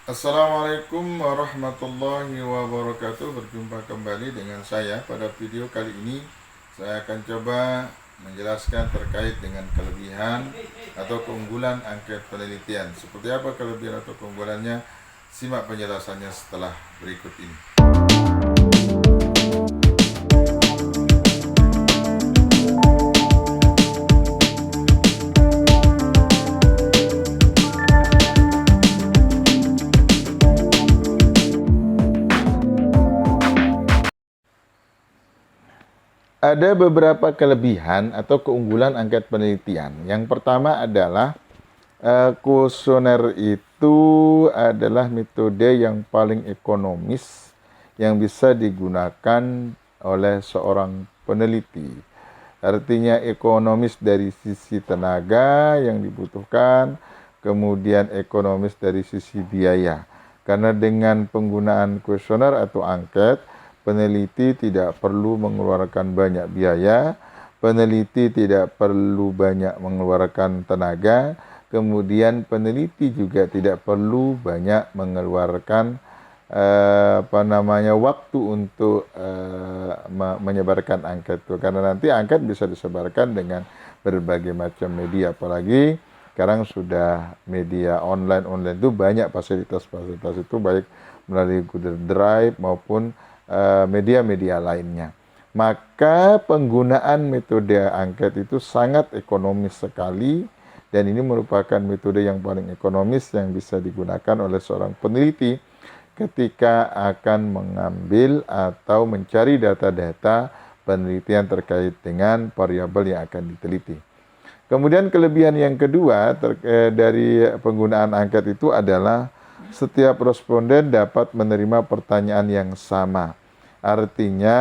Assalamualaikum warahmatullahi wabarakatuh. Berjumpa kembali dengan saya. Pada video kali ini saya akan coba menjelaskan terkait dengan kelebihan atau keunggulan angket penelitian. Seperti apa kelebihan atau keunggulannya? Simak penjelasannya setelah berikut ini. Ada beberapa kelebihan atau keunggulan angket penelitian. Yang pertama adalah kuesioner itu adalah metode yang paling ekonomis yang bisa digunakan oleh seorang peneliti. Artinya ekonomis dari sisi tenaga yang dibutuhkan, kemudian ekonomis dari sisi biaya. Karena dengan penggunaan kuesioner atau angket, peneliti tidak perlu mengeluarkan banyak biaya, peneliti tidak perlu banyak mengeluarkan tenaga, kemudian peneliti juga tidak perlu banyak mengeluarkan waktu untuk menyebarkan angket itu, karena nanti angket bisa disebarkan dengan berbagai macam media, apalagi sekarang sudah media online itu banyak fasilitas-fasilitas itu, baik melalui Google Drive maupun media-media lainnya. Maka penggunaan metode angket itu sangat ekonomis sekali, dan ini merupakan metode yang paling ekonomis yang bisa digunakan oleh seorang peneliti ketika akan mengambil atau mencari data-data penelitian terkait dengan variabel yang akan diteliti. Kemudian kelebihan yang kedua dari penggunaan angket itu adalah setiap responden dapat menerima pertanyaan yang sama. Artinya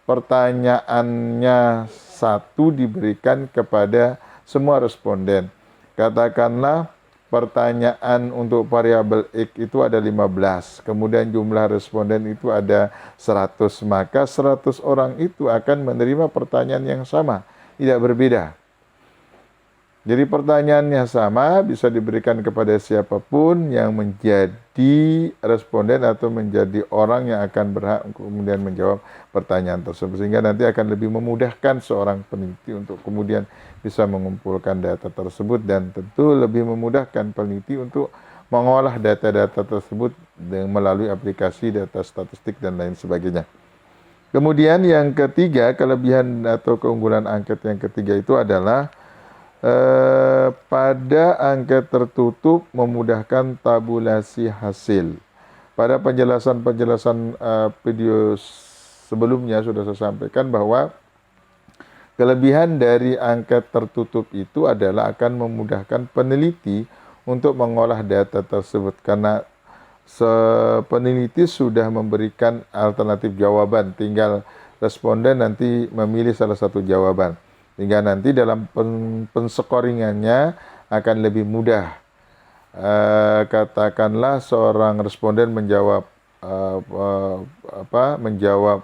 pertanyaannya satu diberikan kepada semua responden. Katakanlah pertanyaan untuk variabel X itu ada 15, kemudian jumlah responden itu ada 100, maka 100 orang itu akan menerima pertanyaan yang sama, tidak berbeda. Jadi pertanyaannya sama, bisa diberikan kepada siapapun yang menjadi responden atau menjadi orang yang akan berhak kemudian menjawab pertanyaan tersebut. Sehingga nanti akan lebih memudahkan seorang peneliti untuk kemudian bisa mengumpulkan data tersebut, dan tentu lebih memudahkan peneliti untuk mengolah data-data tersebut melalui aplikasi data statistik dan lain sebagainya. Kemudian yang ketiga, kelebihan atau keunggulan angket yang ketiga itu adalah pada angket tertutup memudahkan tabulasi hasil. Pada penjelasan video sebelumnya sudah saya sampaikan bahwa kelebihan dari angket tertutup itu adalah akan memudahkan peneliti untuk mengolah data tersebut, karena peneliti sudah memberikan alternatif jawaban, tinggal responden nanti memilih salah satu jawaban. Sehingga nanti dalam penskoringannya akan lebih mudah. Katakanlah seorang responden menjawab menjawab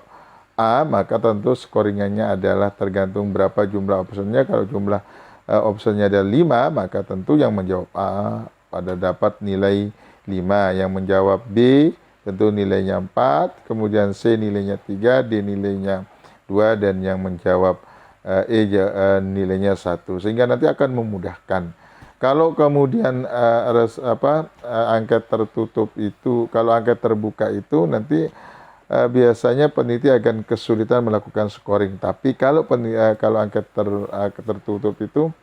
A, maka tentu scoringannya adalah tergantung berapa jumlah optionnya. Kalau jumlah optionnya ada 5, maka tentu yang menjawab A pada dapat nilai 5, yang menjawab B tentu nilainya 4, kemudian C nilainya 3, D nilainya 2, dan yang menjawab nilainya 1, sehingga nanti akan memudahkan. Kalau kemudian angket tertutup itu, kalau angket terbuka itu nanti biasanya peneliti akan kesulitan melakukan scoring. Tapi kalau angket tertutup itu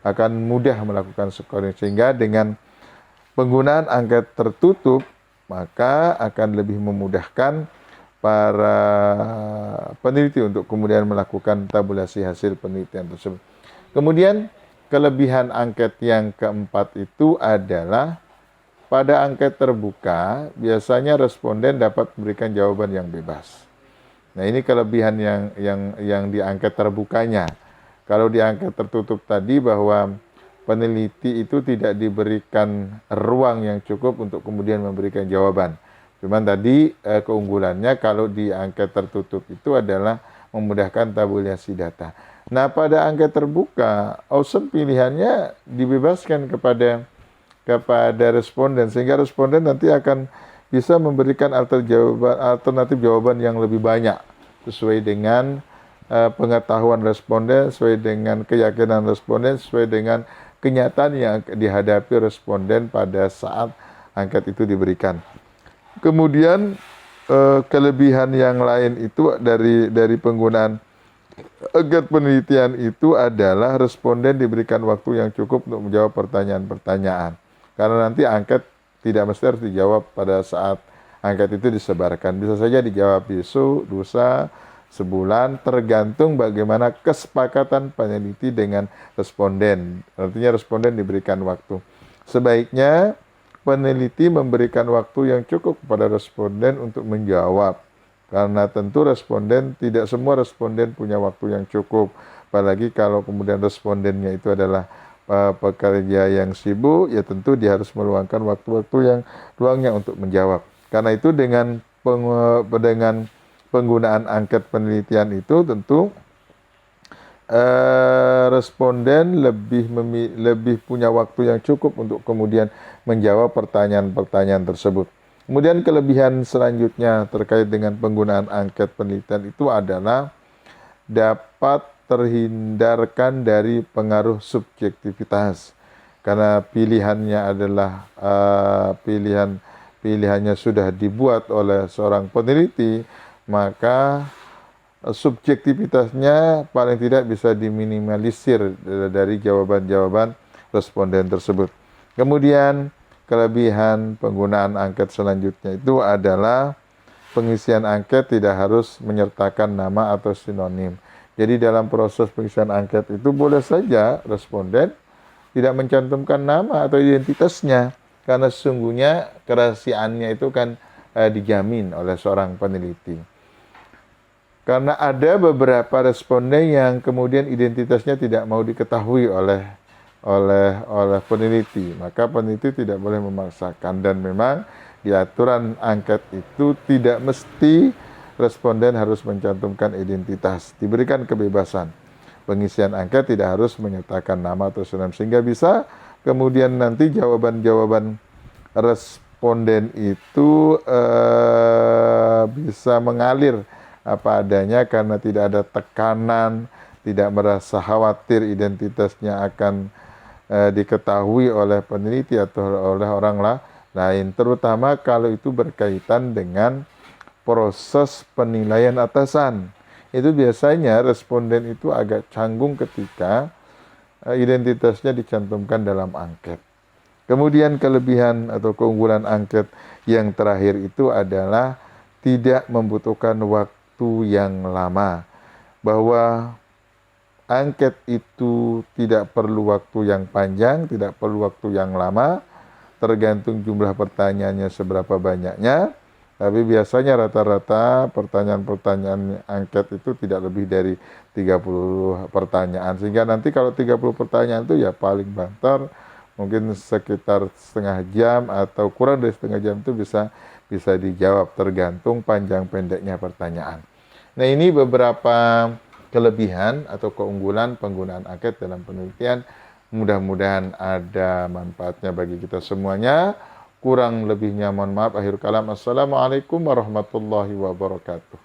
akan mudah melakukan scoring, sehingga dengan penggunaan angket tertutup maka akan lebih memudahkan para peneliti untuk kemudian melakukan tabulasi hasil penelitian tersebut. Kemudian kelebihan angket yang keempat itu adalah pada angket terbuka biasanya responden dapat memberikan jawaban yang bebas. Nah, ini kelebihan yang di angket terbukanya. Kalau di angket tertutup tadi bahwa peneliti itu tidak diberikan ruang yang cukup untuk kemudian memberikan jawaban. Cuman tadi keunggulannya kalau di angket tertutup itu adalah memudahkan tabulasi data. Nah, pada angket terbuka, option pilihannya dibebaskan kepada kepada responden, sehingga responden nanti akan bisa memberikan alternatif jawaban yang lebih banyak sesuai dengan pengetahuan responden, sesuai dengan keyakinan responden, sesuai dengan kenyataan yang dihadapi responden pada saat angket itu diberikan. Kemudian kelebihan yang lain itu dari penggunaan angket penelitian itu adalah responden diberikan waktu yang cukup untuk menjawab pertanyaan-pertanyaan. Karena nanti angket tidak mesti harus dijawab pada saat angket itu disebarkan. Bisa saja dijawab besok, lusa, sebulan, tergantung bagaimana kesepakatan peneliti dengan responden. Artinya responden diberikan waktu. Sebaiknya peneliti memberikan waktu yang cukup kepada responden untuk menjawab. Karena tentu tidak semua responden punya waktu yang cukup. Apalagi kalau kemudian respondennya itu adalah pekerja yang sibuk, ya tentu dia harus meluangkan waktu-waktu yang luangnya untuk menjawab. Karena itu dengan penggunaan angket penelitian itu tentu responden lebih punya waktu yang cukup untuk kemudian menjawab pertanyaan-pertanyaan tersebut. Kemudian kelebihan selanjutnya terkait dengan penggunaan angket penelitian itu adalah dapat terhindarkan dari pengaruh subjektivitas, karena pilihannya adalah pilihannya sudah dibuat oleh seorang peneliti, maka subjektivitasnya paling tidak bisa diminimalisir dari jawaban-jawaban responden tersebut. Kemudian kelebihan penggunaan angket selanjutnya itu adalah pengisian angket tidak harus menyertakan nama atau sinonim. Jadi dalam proses pengisian angket itu boleh saja responden tidak mencantumkan nama atau identitasnya, karena sesungguhnya kerahasiaannya itu kan dijamin oleh seorang peneliti. Karena ada beberapa responden yang kemudian identitasnya tidak mau diketahui oleh peneliti, maka peneliti tidak boleh memaksakan, dan memang di aturan angket itu tidak mesti responden harus mencantumkan identitas, diberikan kebebasan. Pengisian angket tidak harus menyertakan nama atau sinonim, sehingga bisa kemudian nanti jawaban-jawaban responden itu bisa mengalir apa adanya karena tidak ada tekanan, tidak merasa khawatir identitasnya akan diketahui oleh peneliti atau oleh orang lain, terutama kalau itu berkaitan dengan proses penilaian atasan. Itu biasanya responden itu agak canggung ketika identitasnya dicantumkan dalam angket. Kemudian kelebihan atau keunggulan angket yang terakhir itu adalah tidak membutuhkan waktu yang lama. Bahwa angket itu tidak perlu waktu yang panjang, tidak perlu waktu yang lama, tergantung jumlah pertanyaannya seberapa banyaknya. Tapi biasanya rata-rata pertanyaan-pertanyaan angket itu tidak lebih dari 30 pertanyaan. Sehingga nanti kalau 30 pertanyaan itu ya paling banter mungkin sekitar setengah jam atau kurang dari setengah jam itu bisa dijawab, tergantung panjang pendeknya pertanyaan. Nah, ini beberapa kelebihan atau keunggulan penggunaan angket dalam penelitian. Mudah-mudahan ada manfaatnya bagi kita semuanya. Kurang lebihnya mohon maaf. Akhir kalam. Assalamualaikum warahmatullahi wabarakatuh.